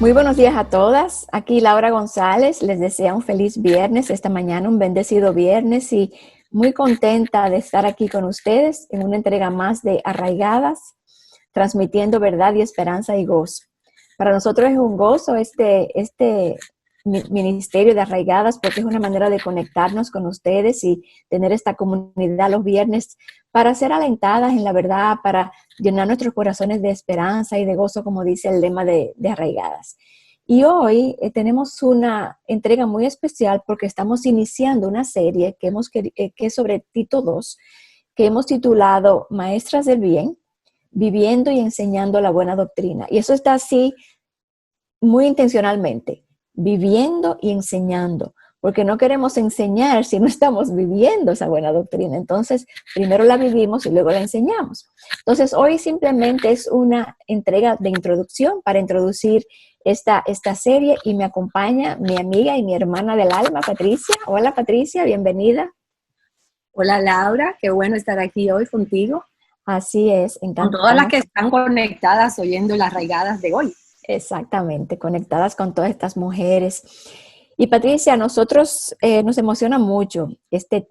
Muy buenos días a todas. Aquí Laura González les desea un feliz viernes esta mañana, un bendecido viernes y muy contenta de estar aquí con ustedes en una entrega más de Arraigadas, transmitiendo verdad y esperanza y gozo. Para nosotros es un gozo este ministerio de Arraigadas porque es una manera de conectarnos con ustedes y tener esta comunidad los viernes para ser alentadas en la verdad, para llenar nuestros corazones de esperanza y de gozo, como dice el lema de Arraigadas. Y hoy tenemos una entrega muy especial porque estamos iniciando una serie que es sobre Tito 2, que hemos titulado Maestras del Bien, viviendo y enseñando la buena doctrina. Y eso está así muy intencionalmente, viviendo y enseñando, porque no queremos enseñar si no estamos viviendo esa buena doctrina. Entonces, primero la vivimos y luego la enseñamos. Entonces, hoy simplemente es una entrega de introducción para introducir esta serie y me acompaña mi amiga y mi hermana del alma, Patricia. Hola, Patricia, bienvenida. Hola, Laura, qué bueno estar aquí hoy contigo. Así es, Con todas las que están conectadas oyendo las Arraigadas de hoy. Exactamente, conectadas con todas estas mujeres. Y Patricia, a nosotros nos emociona mucho este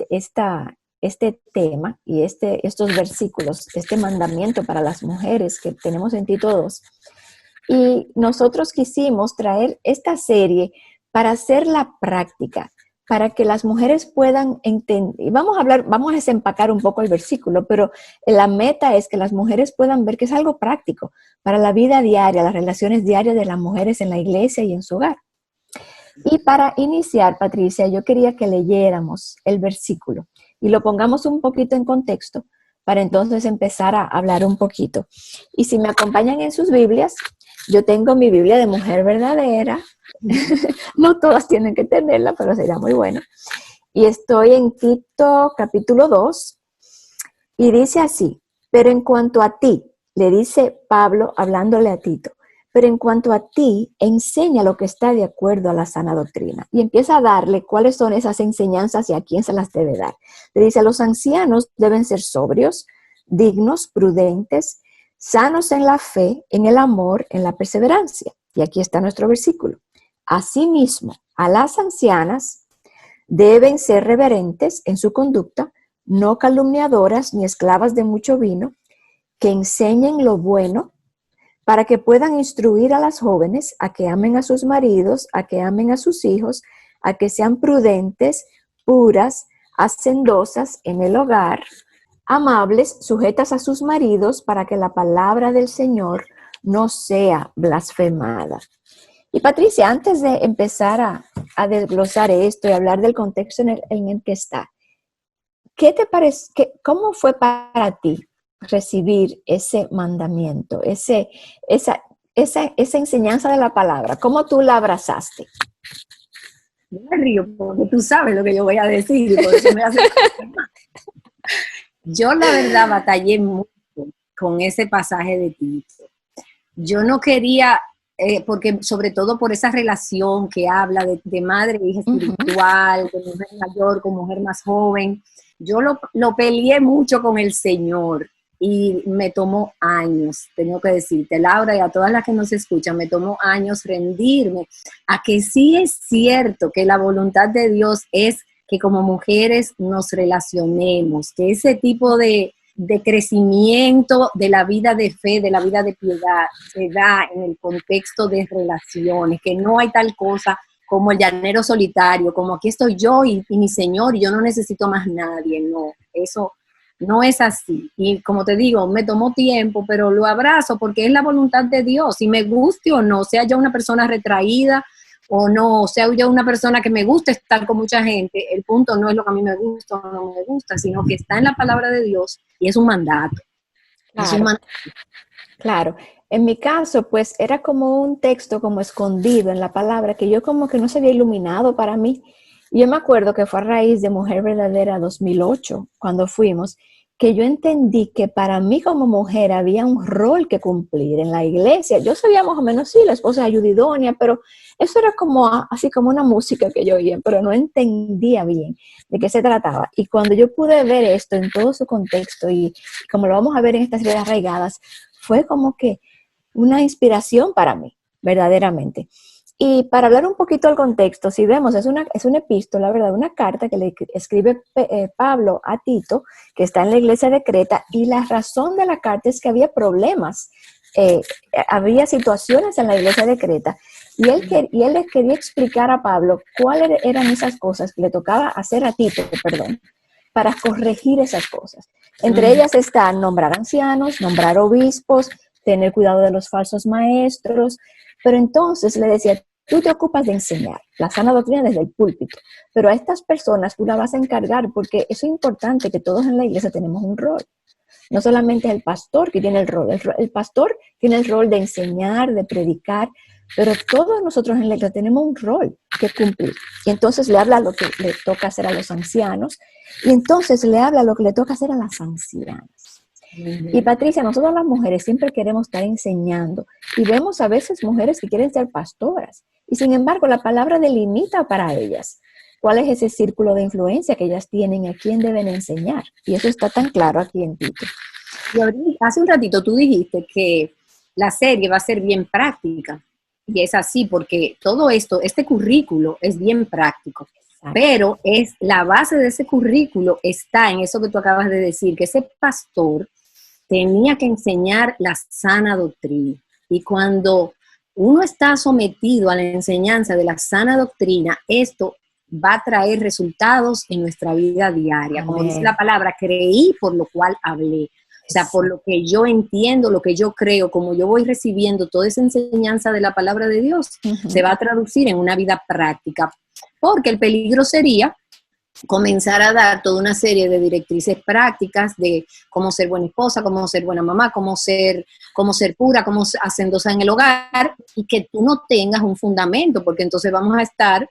tema y estos versículos, este mandamiento para las mujeres que tenemos en Tito 2. Y nosotros quisimos traer esta serie para hacerla práctica, para que las mujeres puedan entender. Vamos a desempacar un poco el versículo, pero la meta es que las mujeres puedan ver que es algo práctico para la vida diaria, las relaciones diarias de las mujeres en la iglesia y en su hogar. Y para iniciar, Patricia, yo quería que leyéramos el versículo y lo pongamos un poquito en contexto para entonces empezar a hablar un poquito. Y si me acompañan en sus Biblias, yo tengo mi Biblia de mujer verdadera. No todas tienen que tenerla, pero sería muy bueno. Y estoy en Tito capítulo 2 y dice así: pero en cuanto a ti, le dice Pablo hablándole a Tito, pero en cuanto a ti, enseña lo que está de acuerdo a la sana doctrina. Y empieza a darle cuáles son esas enseñanzas y a quién se las debe dar. Le dice: los ancianos deben ser sobrios, dignos, prudentes, sanos en la fe, en el amor, en la perseverancia. Y aquí está nuestro versículo. Asimismo, a las ancianas deben ser reverentes en su conducta, no calumniadoras ni esclavas de mucho vino, que enseñen lo bueno, para que puedan instruir a las jóvenes a que amen a sus maridos, a que amen a sus hijos, a que sean prudentes, puras, hacendosas en el hogar, amables, sujetas a sus maridos, para que la palabra del Señor no sea blasfemada. Y Patricia, antes de empezar a desglosar esto y hablar del contexto en el que está, ¿qué te parece? ¿Cómo fue para ti recibir ese mandamiento, esa enseñanza de la palabra? ¿Cómo tú la abrazaste? Yo me río porque tú sabes lo que yo voy a decir y por eso me hace... Yo la verdad batallé mucho con ese pasaje de Tito. Yo no quería, porque sobre todo por esa relación que habla de madre e hija espiritual, de mujer mayor con mujer más joven, yo lo peleé mucho con el Señor y me tomó años, tengo que decirte, Laura, y a todas las que nos escuchan, me tomó años rendirme a que sí es cierto que la voluntad de Dios es que como mujeres nos relacionemos, que ese tipo de crecimiento de la vida de fe, de la vida de piedad, se da en el contexto de relaciones, que no hay tal cosa como el llanero solitario, como aquí estoy yo y mi Señor, y yo no necesito más nadie, no, eso no es así. Y como te digo, me tomó tiempo, pero lo abrazo porque es la voluntad de Dios, y me guste o no, sea yo una persona retraída o no, sea yo una persona que me gusta estar con mucha gente, el punto no es lo que a mí me gusta o no me gusta, sino que está en la palabra de Dios y es un mandato. Claro, es un mandato. Claro. En mi caso, pues era como un texto como escondido en la palabra que yo como que no se había iluminado para mí. Yo me acuerdo que fue a raíz de Mujer Verdadera 2008, cuando fuimos, que yo entendí que para mí como mujer había un rol que cumplir en la iglesia. Yo sabía más o menos, sí, la esposa de Yudidonia, pero eso era como así como una música que yo oía, pero no entendía bien de qué se trataba. Y cuando yo pude ver esto en todo su contexto y como lo vamos a ver en estas serie de Arraigadas, fue como que una inspiración para mí. verdaderamente. Y para hablar un poquito del contexto, si vemos, es una epístola, ¿verdad? Una carta que le escribe Pablo a Tito, que está en la iglesia de Creta, y la razón de la carta es que había problemas, había situaciones en la iglesia de Creta, y él les quería explicar a Pablo cuáles eran esas cosas que le tocaba hacer a Tito, perdón, para corregir esas cosas. Entre ellas están nombrar ancianos, nombrar obispos, tener cuidado de los falsos maestros, pero entonces le decía, tú te ocupas de enseñar la sana doctrina desde el púlpito, pero a estas personas tú la vas a encargar porque eso es importante, que todos en la iglesia tenemos un rol. No solamente es el pastor que tiene el rol, el pastor tiene el rol de enseñar, de predicar, pero todos nosotros en la iglesia tenemos un rol que cumplir. Y entonces le habla lo que le toca hacer a los ancianos, y entonces le habla lo que le toca hacer a las ancianas. Y Patricia, nosotros las mujeres siempre queremos estar enseñando, y vemos a veces mujeres que quieren ser pastoras, y sin embargo la palabra delimita para ellas cuál es ese círculo de influencia que ellas tienen, a quién deben enseñar. Y eso está tan claro aquí en Tito. Y ahorita, hace un ratito tú dijiste que la serie va a ser bien práctica. Y es así porque todo esto, este currículo es bien práctico. Exacto. Pero es la base de ese currículo está en eso que tú acabas de decir, que ese pastor tenía que enseñar la sana doctrina. Y cuando uno está sometido a la enseñanza de la sana doctrina, esto va a traer resultados en nuestra vida diaria. Amén. Como dice la palabra, creí por lo cual hablé. O sea, por lo que yo entiendo, lo que yo creo, como yo voy recibiendo toda esa enseñanza de la palabra de Dios, se va a traducir en una vida práctica. Porque el peligro sería comenzar a dar toda una serie de directrices prácticas de cómo ser buena esposa, cómo ser buena mamá, cómo ser pura, cómo hacendosa en el hogar, y que tú no tengas un fundamento, porque entonces vamos a estar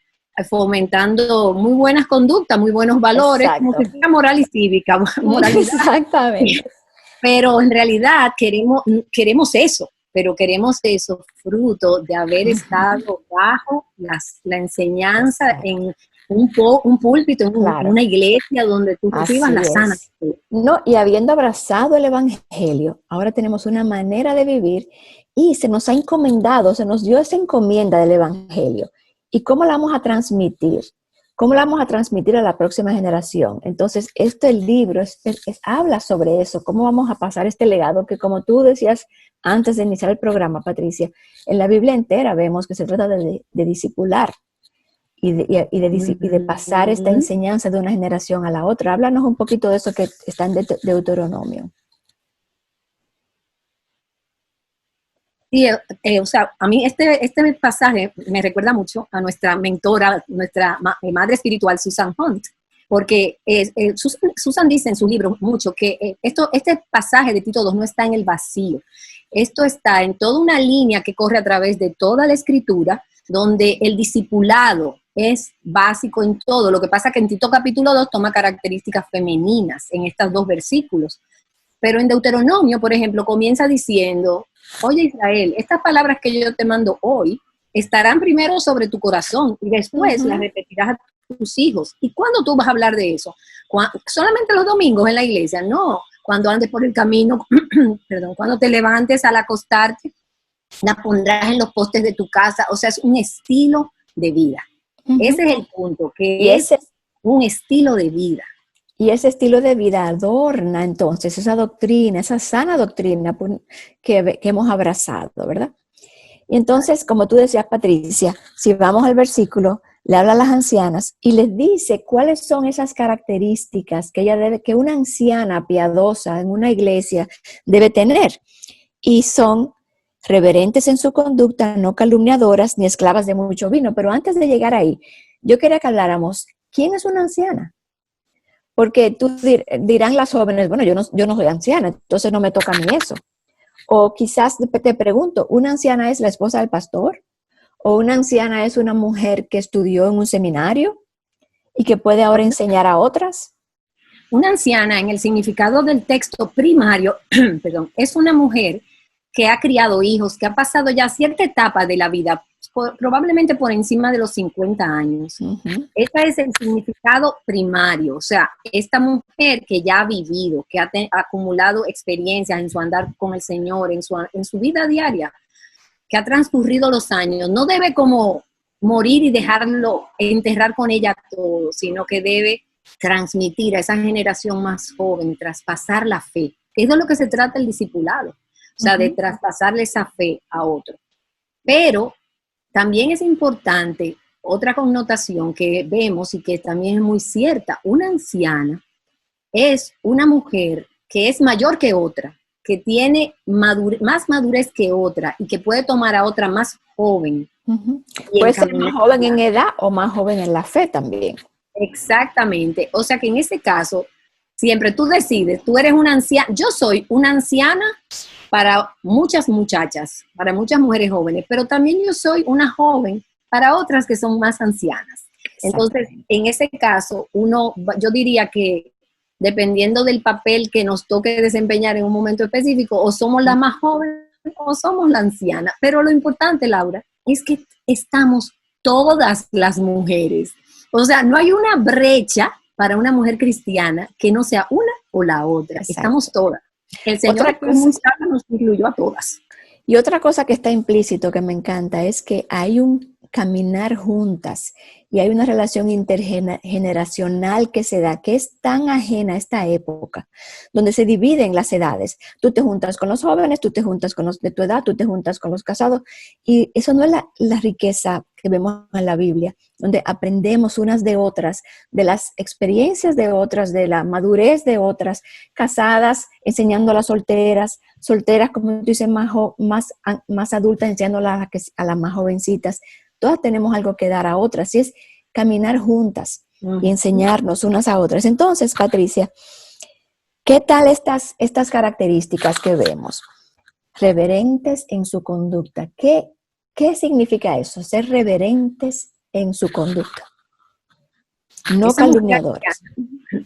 fomentando muy buenas conductas, muy buenos valores, exacto, como que sea moral y cívica. Moralidad. Exactamente. Pero en realidad queremos eso, pero queremos eso fruto de haber estado bajo la enseñanza, exacto, en un púlpito, en claro, una iglesia donde tú recibas la sana. No, y habiendo abrazado el evangelio, ahora tenemos una manera de vivir y se nos ha encomendado, se nos dio esa encomienda del evangelio. ¿Y cómo la vamos a transmitir? ¿Cómo la vamos a transmitir a la próxima generación? Entonces, este libro habla sobre eso, cómo vamos a pasar este legado que, como tú decías antes de iniciar el programa, Patricia, en la Biblia entera vemos que se trata de discipular y de pasar esta enseñanza de una generación a la otra. Háblanos un poquito de eso que está en Deuteronomio. Sí, o sea, a mí este pasaje me recuerda mucho a nuestra mentora, nuestra madre espiritual, Susan Hunt, porque Susan dice en su libro mucho que este pasaje de Tito 2 no está en el vacío. Esto está en toda una línea que corre a través de toda la escritura, donde el discipulado es básico en todo. Lo que pasa es que en Tito capítulo 2 toma características femeninas en estos dos versículos. Pero en Deuteronomio, por ejemplo, comienza diciendo: oye Israel, estas palabras que yo te mando hoy estarán primero sobre tu corazón y después las repetirás a tus hijos. ¿Y cuándo tú vas a hablar de eso? ¿Solamente los domingos en la iglesia? No, cuando andes por el camino, perdón, cuando te levantes al acostarte, la pondrás en los postes de tu casa. O sea, es un estilo de vida. Ese es el punto, que es un estilo de vida. Y ese estilo de vida adorna entonces esa doctrina, esa sana doctrina que hemos abrazado, ¿verdad? Y entonces, como tú decías, Patricia, si vamos al versículo, le habla a las ancianas y les dice cuáles son esas características que una anciana piadosa en una iglesia debe tener. Y son reverentes en su conducta, no calumniadoras ni esclavas de mucho vino. Pero antes de llegar ahí, yo quería que habláramos, ¿quién es una anciana? Porque tú dirán las jóvenes, bueno, yo no soy anciana, entonces no me toca a mí eso. O quizás te pregunto, ¿una anciana es la esposa del pastor? ¿O una anciana es una mujer que estudió en un seminario y que puede ahora enseñar a otras? Una anciana, en el significado del texto primario, perdón, es una mujer que ha criado hijos, que ha pasado ya cierta etapa de la vida, probablemente por encima de los 50 años. Ese es el significado primario. O sea, esta mujer que ya ha vivido, que ha acumulado experiencias en su andar con el Señor, en su vida diaria, que ha transcurrido los años, no debe como morir y dejarlo, enterrar con ella todo, sino que debe transmitir a esa generación más joven, traspasar la fe. Que eso es lo que se trata el discipulado, o sea, de traspasarle esa fe a otro. Pero también es importante otra connotación que vemos y que también es muy cierta. Una anciana es una mujer que es mayor que otra, que tiene más madurez que otra y que puede tomar a otra más joven. Puede ser más joven en edad o más joven en la fe también. Exactamente. O sea que en ese caso, siempre tú decides, tú eres una anciana, yo soy una anciana para muchas muchachas, para muchas mujeres jóvenes, pero también yo soy una joven para otras que son más ancianas. Entonces, en ese caso, yo diría que dependiendo del papel que nos toque desempeñar en un momento específico, o somos la más joven o somos la anciana. Pero lo importante, Laura, es que estamos todas las mujeres. O sea, no hay una brecha para una mujer cristiana que no sea una o la otra. Exacto. Estamos todas. El Señor nos incluyó a todas. Y otra cosa que está implícito que me encanta es que hay un caminar juntas y hay una relación intergeneracional que se da, que es tan ajena a esta época, donde se dividen las edades. Tú te juntas con los jóvenes, tú te juntas con los de tu edad, tú te juntas con los casados, y eso no es la riqueza que vemos en la Biblia, donde aprendemos unas de otras, de las experiencias de otras, de la madurez de otras, casadas enseñando a las solteras, como tú dices, más adultas enseñándolas a las más jovencitas. Todas tenemos algo que dar a otras, y es caminar juntas y enseñarnos unas a otras. Entonces, Patricia, ¿qué tal estas características que vemos? Reverentes en su conducta. ¿Qué significa eso? Ser reverentes en su conducta. No calumniadoras.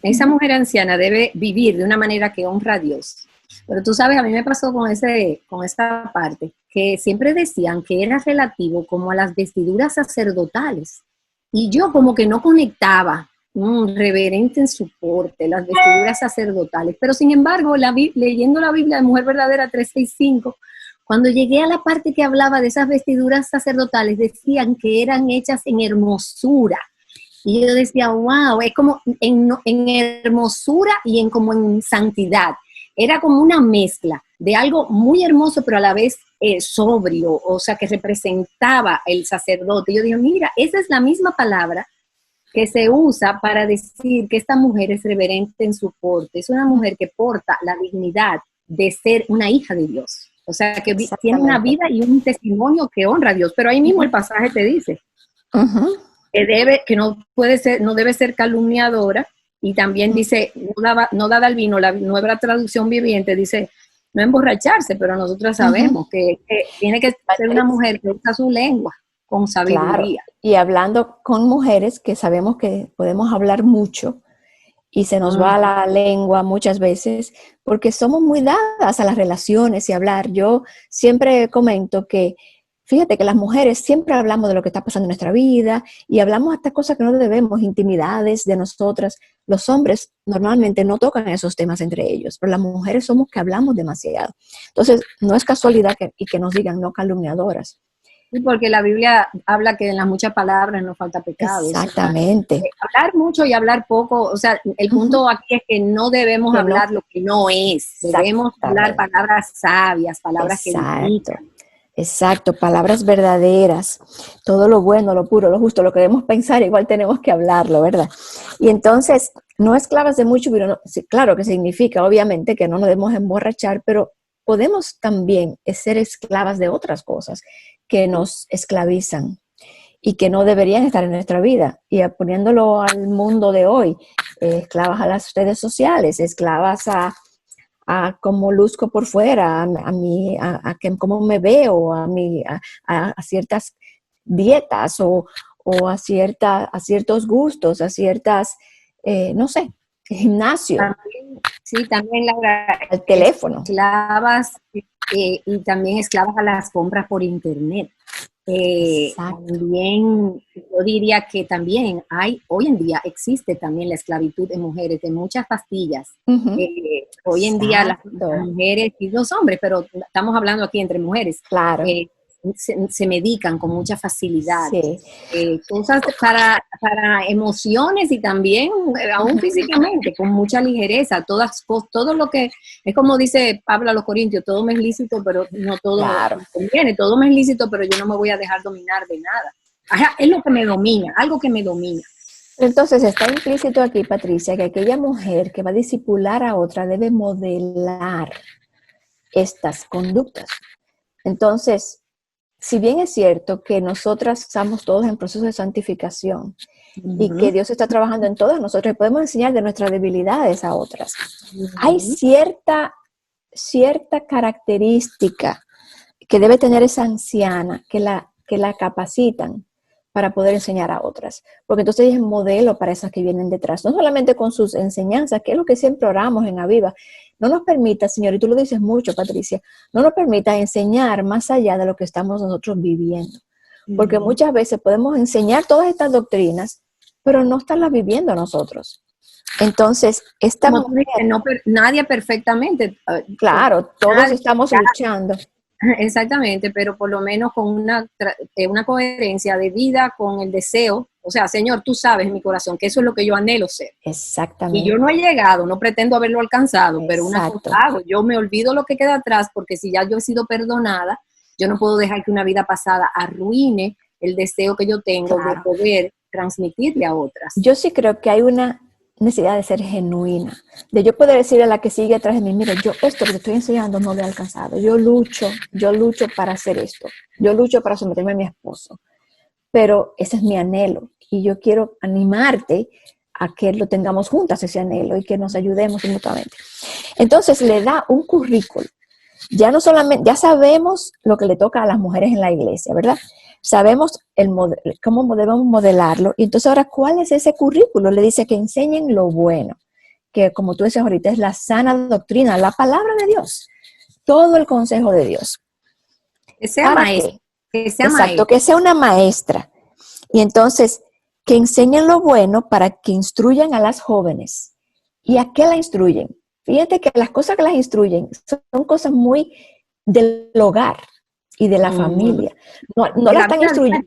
Esa mujer anciana debe vivir de una manera que honra a Dios. Pero tú sabes, a mí me pasó con esta parte, que siempre decían que era relativo como a las vestiduras sacerdotales. Y yo como que no conectaba, reverente en su porte, las vestiduras sacerdotales. Pero sin embargo, leyendo la Biblia de Mujer Verdadera 365, cuando llegué a la parte que hablaba de esas vestiduras sacerdotales, decían que eran hechas en hermosura. Y yo decía, wow, es como en hermosura y como en santidad. Era como una mezcla de algo muy hermoso, pero a la vez sobrio, o sea, que representaba el sacerdote. Yo dije, mira, esa es la misma palabra que se usa para decir que esta mujer es reverente en su porte. Es una mujer que porta la dignidad de ser una hija de Dios. O sea, que tiene una vida y un testimonio que honra a Dios. Pero ahí mismo el pasaje te dice que no debe ser calumniadora. Y también dice, no dada al vino, la nueva traducción viviente dice, no emborracharse, pero nosotros sabemos que tiene que ser una mujer que usa su lengua con sabiduría. Claro. Y hablando con mujeres que sabemos que podemos hablar mucho y se nos va la lengua muchas veces porque somos muy dadas a las relaciones y hablar. Yo siempre comento que fíjate que las mujeres siempre hablamos de lo que está pasando en nuestra vida y hablamos hasta cosas que no debemos, intimidades de nosotras. Los hombres normalmente no tocan esos temas entre ellos, pero las mujeres somos que hablamos demasiado. Entonces, no es casualidad que nos digan no calumniadoras. Sí, porque la Biblia habla que en las muchas palabras no falta pecado. Exactamente. O sea, hablar mucho y hablar poco, o sea, el punto aquí es que no debemos hablar lo que no es. Debemos hablar palabras sabias, palabras que edifican. Exacto, palabras verdaderas, todo lo bueno, lo puro, lo justo, lo que debemos pensar, igual tenemos que hablarlo, ¿verdad? Y entonces, no esclavas de mucho, pero no, sí, claro que significa, obviamente, que no nos debemos emborrachar, pero podemos también ser esclavas de otras cosas que nos esclavizan y que no deberían estar en nuestra vida. Y poniéndolo al mundo de hoy, esclavas a las redes sociales, esclavas a cómo luzco por fuera, a cómo me veo, a ciertas dietas o a ciertos gustos, a ciertas, no sé, gimnasio. También Laura, al teléfono. Esclavas y también esclavas a las compras por internet. También yo diría que también hoy en día existe también la esclavitud de mujeres, de muchas pastillas. Hoy en día las mujeres y los hombres, pero estamos hablando aquí entre mujeres. Claro. se medican con mucha facilidad. Sí. Cosas para emociones y también aún físicamente, con mucha ligereza. Todo lo que, es como dice Pablo a los Corintios, todo me es lícito, pero no todo Claro. me conviene. Todo me es lícito, pero yo no me voy a dejar dominar de nada. Ajá, es lo que me domina, algo que me domina. Entonces está implícito aquí, Patricia, que aquella mujer que va a discipular a otra debe modelar estas conductas. Entonces, si bien es cierto que nosotras estamos todos en proceso de santificación y que Dios está trabajando en todas nosotras, podemos enseñar de nuestras debilidades a otras. Hay cierta característica que debe tener esa anciana que la capacitan para poder enseñar a otras. Porque entonces ella es modelo para esas que vienen detrás. No solamente con sus enseñanzas, que es lo que siempre oramos en Aviva. No nos permita, Señor, y tú lo dices mucho, Patricia, no nos permita enseñar más allá de lo que estamos nosotros viviendo. Porque muchas veces podemos enseñar todas estas doctrinas, pero no estarlas viviendo nosotros. Entonces, esta como mujer, nadie perfectamente. Claro, todos estamos luchando. Exactamente, pero por lo menos con una coherencia de vida con el deseo. O sea, Señor, tú sabes en mi corazón que eso es lo que yo anhelo ser. Exactamente. Y yo no he llegado, no pretendo haberlo alcanzado, pero una cosa hago, yo me olvido lo que queda atrás, porque si ya yo he sido perdonada, yo no puedo dejar que una vida pasada arruine el deseo que yo tengo de poder transmitirle a otras. Yo sí creo que hay una necesidad de ser genuina, de yo poder decirle a la que sigue atrás de mí, mira, yo esto que te estoy enseñando no lo he alcanzado, yo lucho para hacer esto, yo lucho para someterme a mi esposo, pero ese es mi anhelo y yo quiero animarte a que lo tengamos juntas ese anhelo y que nos ayudemos mutuamente. Entonces le da un currículo. Ya no solamente, ya sabemos lo que le toca a las mujeres en la iglesia, ¿verdad? Sabemos cómo debemos modelarlo. Y entonces ahora, ¿cuál es ese currículo? Le dice que enseñen lo bueno, que como tú dices ahorita, es la sana doctrina, la palabra de Dios, todo el consejo de Dios. Que sea maestra. Exacto, que sea una maestra. Y entonces, que enseñen lo bueno para que instruyan a las jóvenes. ¿Y a qué la instruyen? Fíjate que las cosas que las instruyen son cosas muy del hogar y de la familia. No la están instruyendo.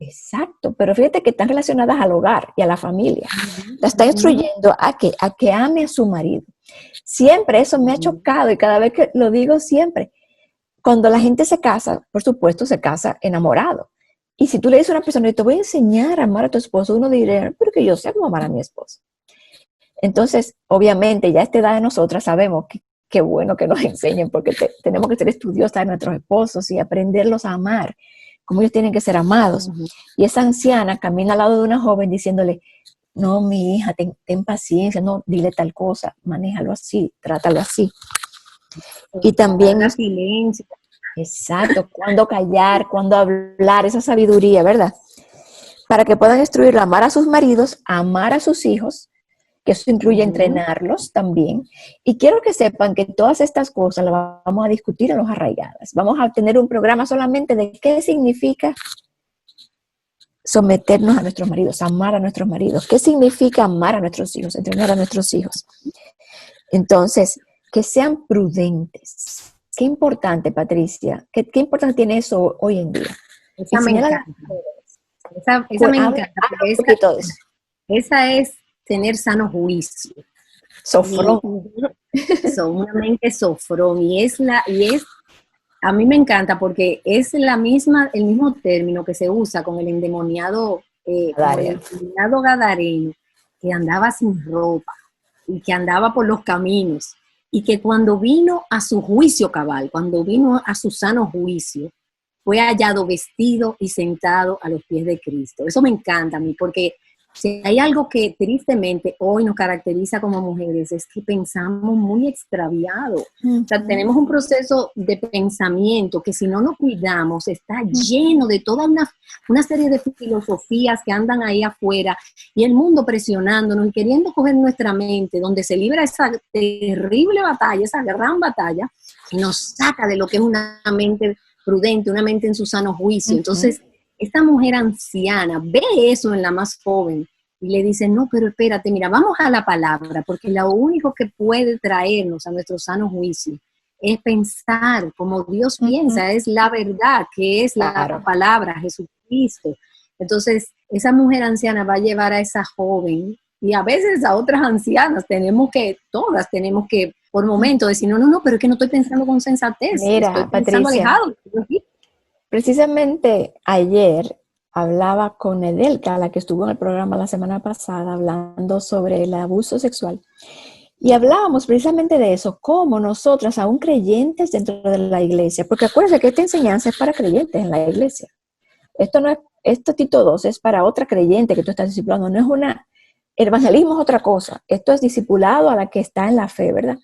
Exacto, pero fíjate que están relacionadas al hogar y a la familia. La está instruyendo a que ame a su marido. Siempre eso me ha chocado y cada vez que lo digo siempre. Cuando la gente se casa, por supuesto, se casa enamorado. Y si tú le dices a una persona, yo te voy a enseñar a amar a tu esposo, uno diría, pero que yo sé cómo amar a mi esposo. Entonces, obviamente, ya a esta edad de nosotras sabemos que qué bueno que nos enseñen, porque tenemos que ser estudiosas de nuestros esposos y aprenderlos a amar, como ellos tienen que ser amados. Y esa anciana camina al lado de una joven diciéndole, no, mi hija, ten paciencia, no, dile tal cosa, manéjalo así, trátalo así. Y también la silencio. Exacto, cuándo callar, cuándo hablar, esa sabiduría, ¿verdad? Para que puedan instruirlo a amar a sus maridos, a amar a sus hijos, que eso incluye entrenarlos también. Y quiero que sepan que todas estas cosas las vamos a discutir en Los Arraigadas. Vamos a tener un programa solamente de qué significa someternos a nuestros maridos, amar a nuestros maridos. ¿Qué significa amar a nuestros hijos, entrenar a nuestros hijos? Entonces, que sean prudentes. Qué importante, Patricia. ¿Qué importante tiene eso hoy en día? Esa me encanta. Esa me encanta. Esa es tener sano juicio. Sofrón. Una mente sofrón. Y a mí me encanta porque es el mismo término que se usa con el endemoniado gadareno, que andaba sin ropa y que andaba por los caminos. Y que cuando vino a su juicio cabal, cuando vino a su sano juicio, fue hallado vestido y sentado a los pies de Cristo. Eso me encanta a mí, porque si hay algo que tristemente hoy nos caracteriza como mujeres es que pensamos muy extraviado. O sea, tenemos un proceso de pensamiento que si no nos cuidamos está lleno de toda una serie de filosofías que andan ahí afuera y el mundo presionándonos y queriendo coger nuestra mente, donde se libra esa terrible batalla, esa gran batalla, y nos saca de lo que es una mente prudente, una mente en su sano juicio. Entonces, esta mujer anciana ve eso en la más joven y le dice, no, pero espérate, mira, vamos a la palabra, porque lo único que puede traernos a nuestro sano juicio es pensar como Dios piensa, es la verdad, que es la palabra, Jesucristo. Entonces, esa mujer anciana va a llevar a esa joven, y a veces a otras ancianas, todas tenemos que, por momentos, decir, no, pero es que no estoy pensando con sensatez, Mira, estoy pensando Patricia, alejado. precisamente ayer hablaba con Edelka, la que estuvo en el programa la semana pasada, hablando sobre el abuso sexual. Y hablábamos precisamente de eso, cómo nosotras, aún creyentes dentro de la iglesia, porque acuérdense que esta enseñanza es para creyentes en la iglesia. Esto Tito 2 es para otra creyente que tú estás discipulando, no es el evangelismo es otra cosa, esto es discipulado a la que está en la fe, ¿verdad?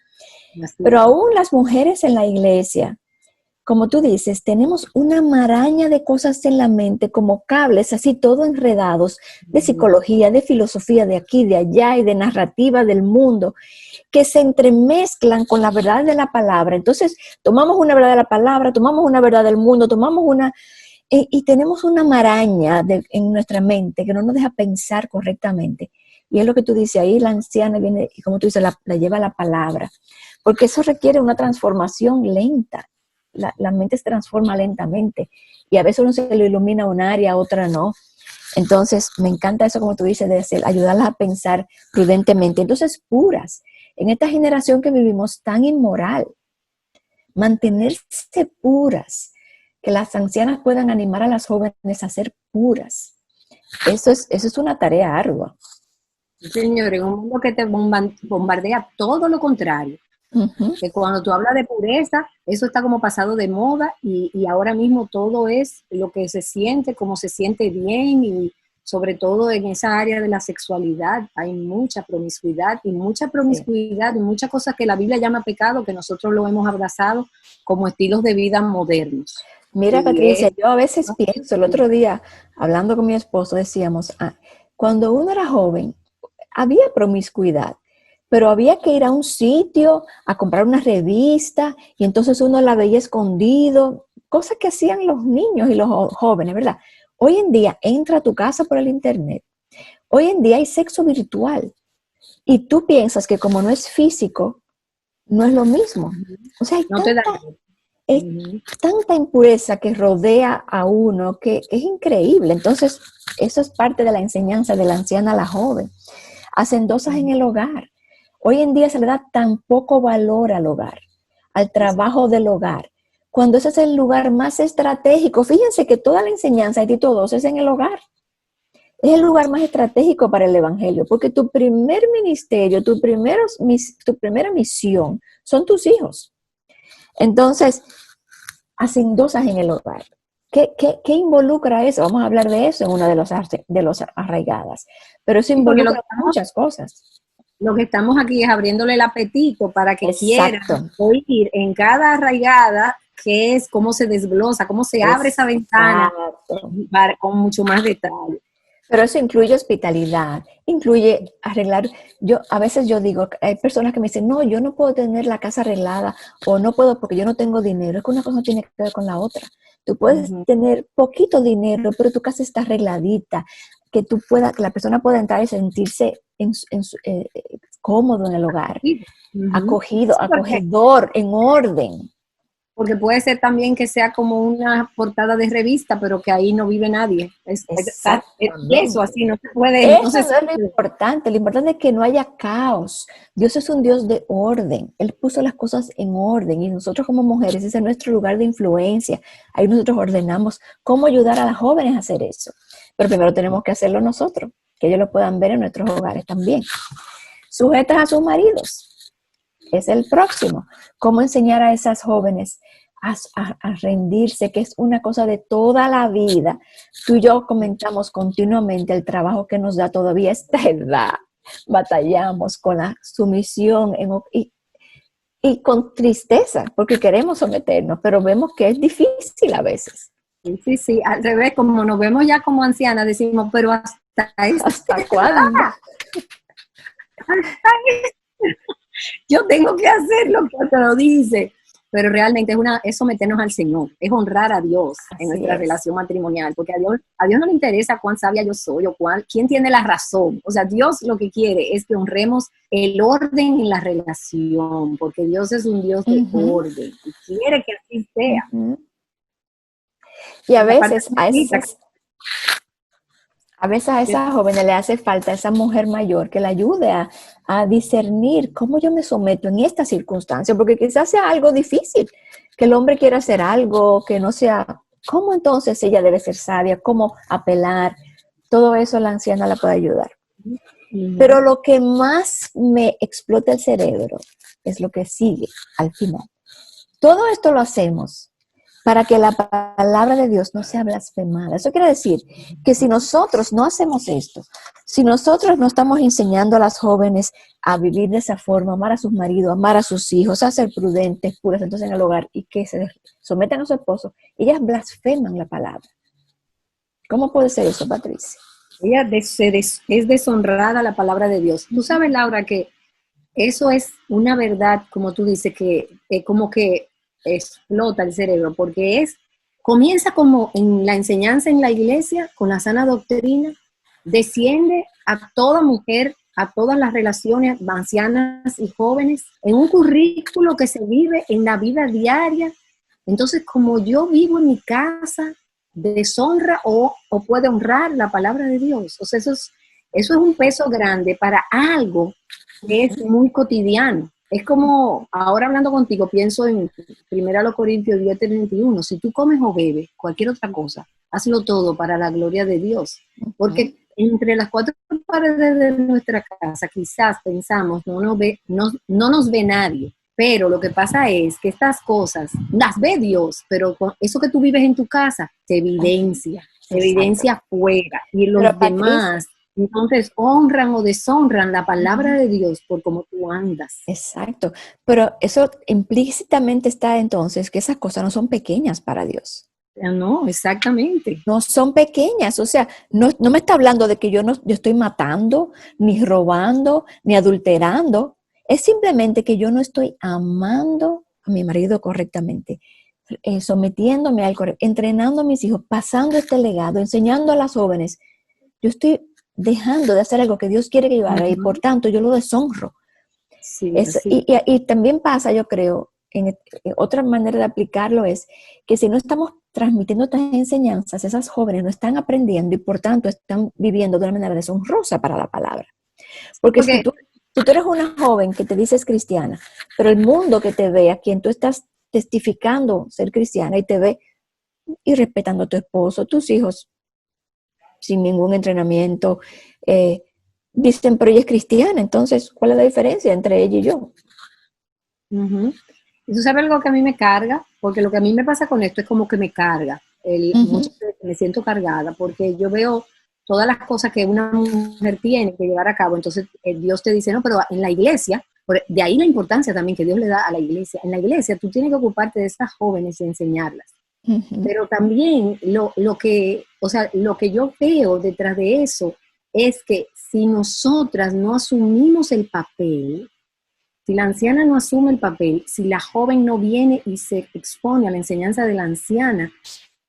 Pero aún las mujeres en la iglesia, como tú dices, tenemos una maraña de cosas en la mente, como cables, así todo enredados, de psicología, de filosofía, de aquí, de allá, y de narrativa del mundo, que se entremezclan con la verdad de la palabra. Entonces, tomamos una verdad de la palabra, tomamos una verdad del mundo, y tenemos una maraña en nuestra mente que no nos deja pensar correctamente. Y es lo que tú dices, ahí la anciana viene, y como tú dices, la lleva la palabra, porque eso requiere una transformación lenta. La mente se transforma lentamente, y a veces uno se lo ilumina un área, otra no. Entonces, me encanta eso, como tú dices, de ayudarlas a pensar prudentemente. Entonces, puras. En esta generación que vivimos tan inmoral, mantenerse puras, que las ancianas puedan animar a las jóvenes a ser puras. Eso es una tarea ardua. Señores, un mundo que te bombardea todo lo contrario. Uh-huh. Que cuando tú hablas de pureza, eso está como pasado de moda, y ahora mismo todo es lo que se siente, como se siente bien, y sobre todo en esa área de la sexualidad hay mucha promiscuidad y muchas cosas que la Biblia llama pecado, que nosotros lo hemos abrazado como estilos de vida modernos. Mira, Patricia, yo a veces pienso, el otro día, hablando con mi esposo, decíamos, cuando uno era joven, había promiscuidad, pero había que ir a un sitio a comprar una revista, y entonces uno la veía escondido, cosas que hacían los niños y los jóvenes, ¿verdad? Hoy en día, entra a tu casa por el internet. Hoy en día hay sexo virtual, y tú piensas que como no es físico, no es lo mismo. O sea, hay tanta impureza que rodea a uno que es increíble. Entonces, eso es parte de la enseñanza de la anciana a la joven. Hacendosas en el hogar. Hoy en día se le da tan poco valor al hogar, al trabajo del hogar, cuando ese es el lugar más estratégico. Fíjense que toda la enseñanza de Tito 2 es en el hogar. Es el lugar más estratégico para el evangelio, porque tu primer ministerio, tu primera misión son tus hijos. Entonces, hacendosas en el hogar. ¿Qué involucra eso? Vamos a hablar de eso en una de los arraigadas. Pero eso involucra muchas cosas. Lo que estamos aquí es abriéndole el apetito para que quieran oír en cada arraigada qué es, cómo se desglosa, cómo se abre esa ventana con mucho más detalle. Pero eso incluye hospitalidad, incluye arreglar. A veces yo digo, hay personas que me dicen, no, yo no puedo tener la casa arreglada, o no puedo porque yo no tengo dinero. Es que una cosa no tiene que ver con la otra. Tú puedes tener poquito dinero, pero tu casa está arregladita, que la persona pueda entrar y sentirse cómodo en el hogar, acogido, acogedor, en orden. Porque puede ser también que sea como una portada de revista, pero que ahí no vive nadie. Eso así, no se puede. Eso no es lo importante. Lo importante es que no haya caos. Dios es un Dios de orden. Él puso las cosas en orden, y nosotros como mujeres, ese es nuestro lugar de influencia. Ahí nosotros ordenamos cómo ayudar a las jóvenes a hacer eso. Pero primero tenemos que hacerlo nosotros, que ellos lo puedan ver en nuestros hogares también. Sujetas a sus maridos. Es el próximo. ¿Cómo enseñar a esas jóvenes a rendirse, que es una cosa de toda la vida? Tú y yo comentamos continuamente el trabajo que nos da todavía esta edad. Batallamos con la sumisión y con tristeza, porque queremos someternos, pero vemos que es difícil a veces. Sí, al revés, como nos vemos ya como ancianas, decimos, pero ¿hasta cuándo? Yo tengo que hacer lo que te lo dice. pero realmente es someternos al Señor, es honrar a Dios en nuestra relación matrimonial, porque a Dios no le interesa cuán sabia yo soy o quién tiene la razón. O sea, Dios lo que quiere es que honremos el orden en la relación, porque Dios es un Dios de orden y quiere que así sea. Y a veces a esa joven le hace falta esa mujer mayor que le ayude a discernir cómo yo me someto en esta circunstancia, porque quizás sea algo difícil, que el hombre quiera hacer algo, que no sea, ¿cómo entonces ella debe ser sabia? ¿Cómo apelar? Todo eso la anciana la puede ayudar. Pero lo que más me explota el cerebro es lo que sigue al final. Todo esto lo hacemos para que la palabra de Dios no sea blasfemada. Eso quiere decir que si nosotros no hacemos esto, si nosotros no estamos enseñando a las jóvenes a vivir de esa forma, amar a sus maridos, amar a sus hijos, a ser prudentes, puras entonces en el hogar y que se sometan a su esposo, ellas blasfeman la palabra. ¿Cómo puede ser eso, Patricia? Ella es deshonrada la palabra de Dios. Tú sabes, Laura, que eso es una verdad, como tú dices, que como que explota el cerebro, porque comienza como en la enseñanza en la iglesia, con la sana doctrina, desciende a toda mujer, a todas las relaciones ancianas y jóvenes, en un currículo que se vive en la vida diaria. Entonces, como yo vivo en mi casa, deshonra o puede honrar la palabra de Dios. O sea, eso es un peso grande para algo que es muy cotidiano. Es como, ahora hablando contigo, pienso en 1 Corintios 10:31, si tú comes o bebes, cualquier otra cosa, hazlo todo para la gloria de Dios. Porque entre las cuatro paredes de nuestra casa, quizás pensamos, no nos ve nadie, pero lo que pasa es que estas cosas las ve Dios, pero con eso que tú vives en tu casa, se evidencia afuera, y los demás entonces honran o deshonran la palabra de Dios por cómo tú andas. Exacto, pero eso implícitamente está entonces que esas cosas no son pequeñas para Dios. No, exactamente. No son pequeñas, o sea, no me está hablando de que yo estoy matando, ni robando, ni adulterando. Es simplemente que yo no estoy amando a mi marido correctamente, sometiéndome al correcto, entrenando a mis hijos, pasando este legado, enseñando a las jóvenes. Yo estoy dejando de hacer algo que Dios quiere que yo haga y por tanto yo lo deshonro. Sí, y también pasa, yo creo, otra manera de aplicarlo es que si no estamos transmitiendo estas enseñanzas, esas jóvenes no están aprendiendo y por tanto están viviendo de una manera deshonrosa para la palabra. Porque si tú eres una joven que te dices cristiana, pero el mundo que te ve, a quien tú estás testificando ser cristiana y te ve y respetando a tu esposo, tus hijos, sin ningún entrenamiento, dicen, pero ella es cristiana, entonces, ¿cuál es la diferencia entre ella y yo? ¿Y tú sabes algo que a mí me carga? Porque lo que a mí me pasa con esto es como que me carga. Muchas veces me siento cargada porque yo veo todas las cosas que una mujer tiene que llevar a cabo. Entonces Dios te dice, no, pero en la iglesia, de ahí la importancia también que Dios le da a la iglesia. En la iglesia tú tienes que ocuparte de estas jóvenes y enseñarlas. Pero también lo que yo veo detrás de eso es que si nosotras no asumimos el papel, si la anciana no asume el papel, si la joven no viene y se expone a la enseñanza de la anciana,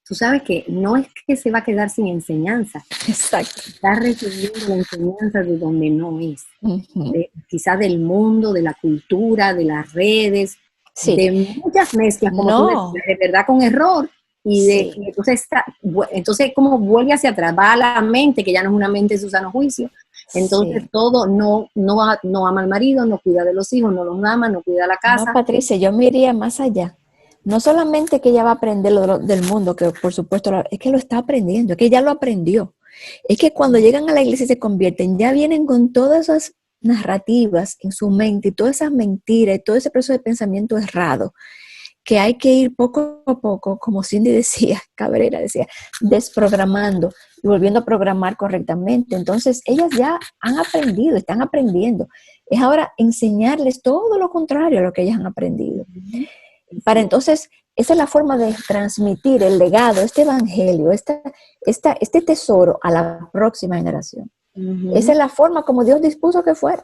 tú sabes que no es que se va a quedar sin enseñanza. Exacto. Está recibiendo la enseñanza de donde no es. Quizás del mundo, de la cultura, de las redes, de muchas mezclas, como tú decías, de verdad con error. Y entonces como vuelve hacia atrás, va a la mente, que ya no es una mente de su sano juicio. Entonces todo no ama al marido, no cuida de los hijos, no los ama, no cuida la casa. No, Patricia, yo me iría más allá. No solamente que ella va a aprender del mundo, que por supuesto es que lo está aprendiendo, es que ya lo aprendió. Es que cuando llegan a la iglesia y se convierten, ya vienen con todas esas narrativas en su mente y todas esas mentiras y todo ese proceso de pensamiento errado, que hay que ir poco a poco, como Cindy decía, Cabrera decía, desprogramando y volviendo a programar correctamente. Entonces, ellas ya han aprendido, están aprendiendo. Es ahora enseñarles todo lo contrario a lo que ellas han aprendido. Para entonces, esa es la forma de transmitir el legado, este evangelio, este tesoro a la próxima generación. Esa es la forma como Dios dispuso que fuera.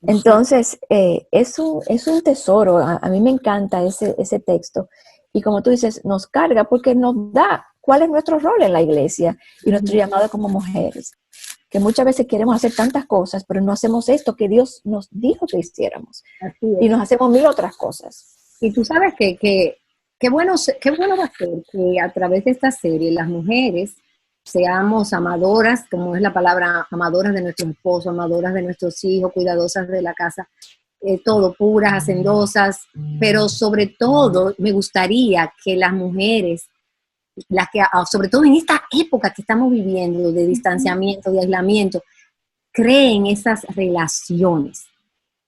Entonces, es un tesoro. A mí me encanta ese texto. Y como tú dices, nos carga porque nos da cuál es nuestro rol en la iglesia y nuestro llamado como mujeres. Que muchas veces queremos hacer tantas cosas, pero no hacemos esto que Dios nos dijo que hiciéramos. Así es. Y nos hacemos mil otras cosas. Y tú sabes que qué bueno va a ser que a través de esta serie las mujeres seamos amadoras, como es la palabra, amadoras de nuestros esposos, amadoras de nuestros hijos, cuidadosas de la casa, todo, puras, hacendosas, pero sobre todo me gustaría que las mujeres, sobre todo en esta época que estamos viviendo de distanciamiento, de aislamiento, creen esas relaciones,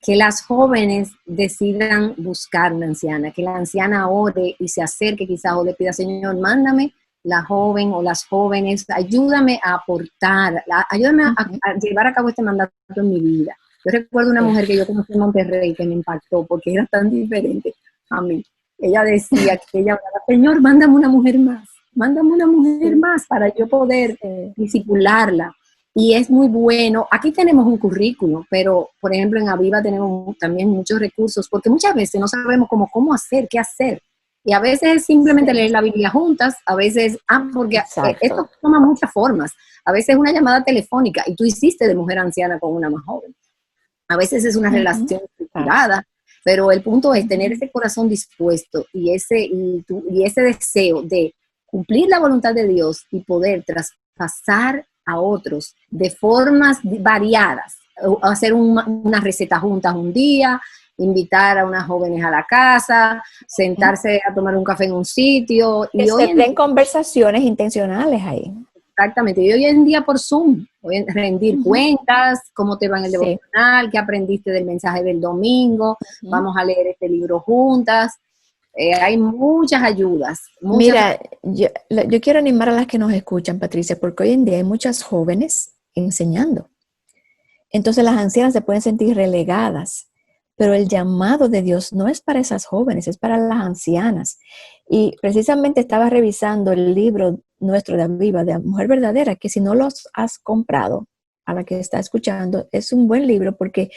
que las jóvenes decidan buscar una anciana, que la anciana ore y se acerque quizás o le pida, Señor, mándame la joven o las jóvenes, ayúdame a aportar, ayúdame a llevar a cabo este mandato en mi vida. Yo recuerdo una mujer que yo conocí en Monterrey que me impactó porque era tan diferente a mí. Ella decía que ella hablaba, Señor, mándame una mujer más para yo poder disipularla. Y es muy bueno. Aquí tenemos un currículo, pero, por ejemplo, en Aviva tenemos también muchos recursos, porque muchas veces no sabemos cómo hacer, qué hacer. Y a veces simplemente leer la Biblia juntas, a veces, porque esto toma muchas formas. A veces una llamada telefónica, y tú hiciste de mujer anciana con una más joven. A veces es una relación estructurada, pero el punto es tener ese corazón dispuesto y ese deseo de cumplir la voluntad de Dios y poder traspasar a otros de formas variadas, hacer una receta juntas un día, invitar a unas jóvenes a la casa, sentarse a tomar un café en un sitio. Que se den conversaciones intencionales ahí. Exactamente, y hoy en día por Zoom, rendir cuentas, cómo te va en el devocional, qué aprendiste del mensaje del domingo, vamos a leer este libro juntas. Hay muchas ayudas. Mira, yo quiero animar a las que nos escuchan, Patricia, porque hoy en día hay muchas jóvenes enseñando. Entonces las ancianas se pueden sentir relegadas, pero el llamado de Dios no es para esas jóvenes, es para las ancianas. Y precisamente estaba revisando el libro nuestro de Aviva, de Mujer Verdadera, que si no los has comprado, a la que está escuchando, es un buen libro porque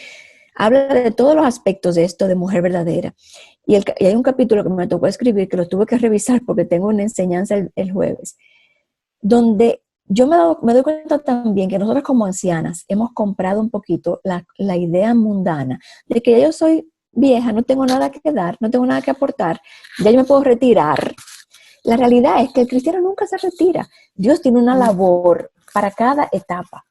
habla de todos los aspectos de esto de Mujer Verdadera. Y hay un capítulo que me tocó escribir, que lo tuve que revisar porque tengo una enseñanza el jueves, donde yo me doy cuenta también que nosotros como ancianas hemos comprado un poquito la idea mundana de que yo soy vieja, no tengo nada que dar, no tengo nada que aportar, ya yo me puedo retirar. La realidad es que el cristiano nunca se retira. Dios tiene una labor para cada etapa.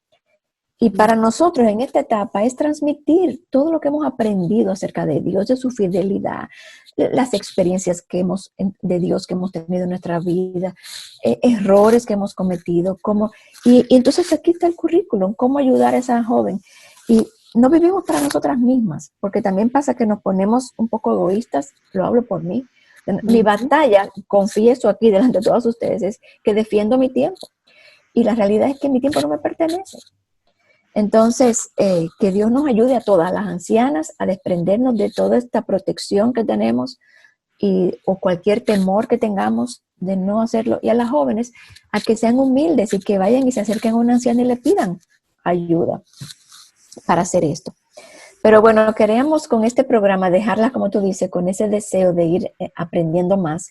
Y para nosotros en esta etapa es transmitir todo lo que hemos aprendido acerca de Dios, de su fidelidad, las experiencias de Dios que hemos tenido en nuestra vida, errores que hemos cometido, y entonces aquí está el currículum, cómo ayudar a esa joven. Y no vivimos para nosotras mismas, porque también pasa que nos ponemos un poco egoístas, lo hablo por mí. Mi batalla, confieso aquí delante de todos ustedes, es que defiendo mi tiempo. Y la realidad es que mi tiempo no me pertenece. Entonces, que Dios nos ayude a todas las ancianas a desprendernos de toda esta protección que tenemos o cualquier temor que tengamos de no hacerlo. Y a las jóvenes a que sean humildes y que vayan y se acerquen a una anciana y le pidan ayuda para hacer esto. Pero bueno, queremos con este programa dejarlas, como tú dices, con ese deseo de ir aprendiendo más.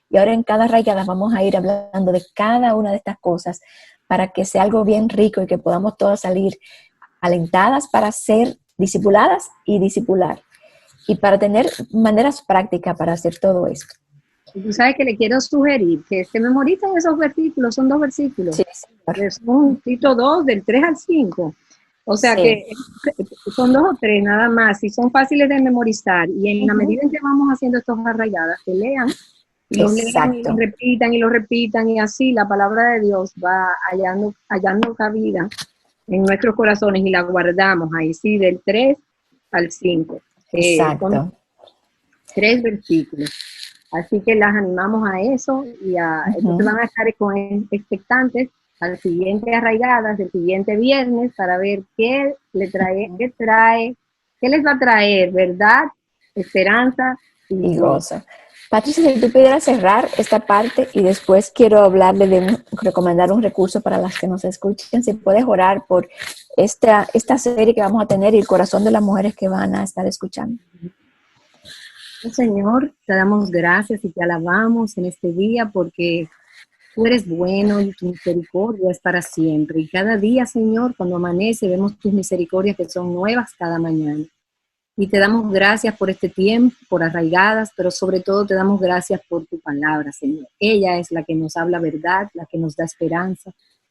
Y ahora en cada rayada vamos a ir hablando de cada una de estas cosas para que sea algo bien rico y que podamos todas salir alentadas para ser discipuladas y discipular. Y para tener maneras prácticas para hacer todo esto. Tú sabes que le quiero sugerir que se memoricen esos versículos, son 2 versículos. Sí, son Tito 2, del 3 al 5. O sea que son 2 o 3 nada más, y son fáciles de memorizar. Y en la medida en que vamos haciendo estos arraigadas, que lean, y los lean y lo repitan, y así la palabra de Dios va hallando cabida en nuestros corazones y la guardamos ahí, sí, del 3 al 5. Son 3 versículos. Así que las animamos a eso y entonces van a estar expectantes al siguiente arraigadas, del siguiente viernes, para ver qué les va a traer, verdad, esperanza y gozo. Patricia, si tú pudieras cerrar esta parte y después quiero hablarle recomendar un recurso para las que nos escuchen, si puedes orar por esta serie que vamos a tener y el corazón de las mujeres que van a estar escuchando. Señor, te damos gracias y te alabamos en este día porque tú eres bueno y tu misericordia es para siempre. Y cada día, Señor, cuando amanece, vemos tus misericordias que son nuevas cada mañana. Y te damos gracias por este tiempo, por Arraigadas, pero sobre todo te damos gracias por tu palabra, Señor. Ella es la que nos habla verdad, la que nos da esperanza,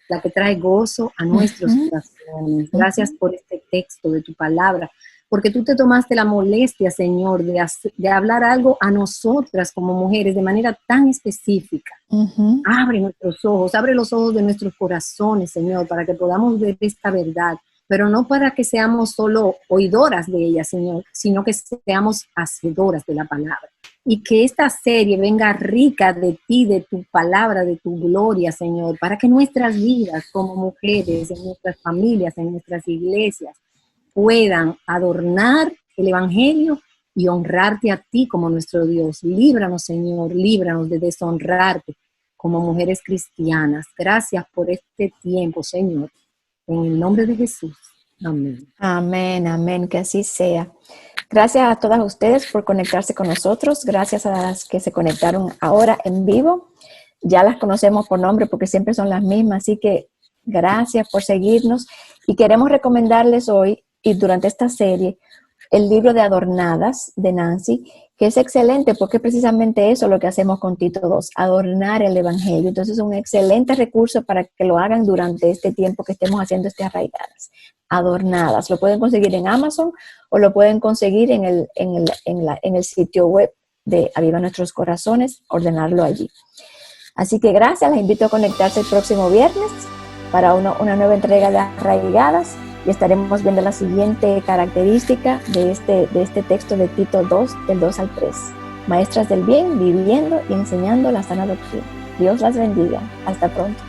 la que trae gozo a nuestros corazones. Gracias por este texto de tu palabra, porque tú te tomaste la molestia, Señor, de hablar algo a nosotras como mujeres de manera tan específica. Abre nuestros ojos, abre los ojos de nuestros corazones, Señor, para que podamos ver esta verdad, pero no para que seamos solo oidoras de ella, Señor, sino que seamos hacedoras de la palabra. Y que esta serie venga rica de ti, de tu palabra, de tu gloria, Señor, para que nuestras vidas como mujeres, en nuestras familias, en nuestras iglesias, puedan adornar el Evangelio y honrarte a ti como nuestro Dios. Líbranos, Señor, líbranos de deshonrarte como mujeres cristianas. Gracias por este tiempo, Señor. En el nombre de Jesús. Amén. Amén, amén, que así sea. Gracias a todas ustedes por conectarse con nosotros. Gracias a las que se conectaron ahora en vivo. Ya las conocemos por nombre porque siempre son las mismas, así que gracias por seguirnos. Y queremos recomendarles hoy y durante esta serie el libro de Adornadas de Nancy, que es excelente porque es precisamente eso lo que hacemos con Tito II, adornar el Evangelio. Entonces es un excelente recurso para que lo hagan durante este tiempo que estemos haciendo Arraigadas. Adornadas, lo pueden conseguir en Amazon o lo pueden conseguir en el sitio web de Aviva Nuestros Corazones, ordenarlo allí. Así que gracias, les invito a conectarse el próximo viernes para una nueva entrega de Arraigadas. Y estaremos viendo la siguiente característica de este texto de Tito 2, del 2 al 3. Maestras del bien, viviendo y enseñando la sana doctrina. Dios las bendiga. Hasta pronto.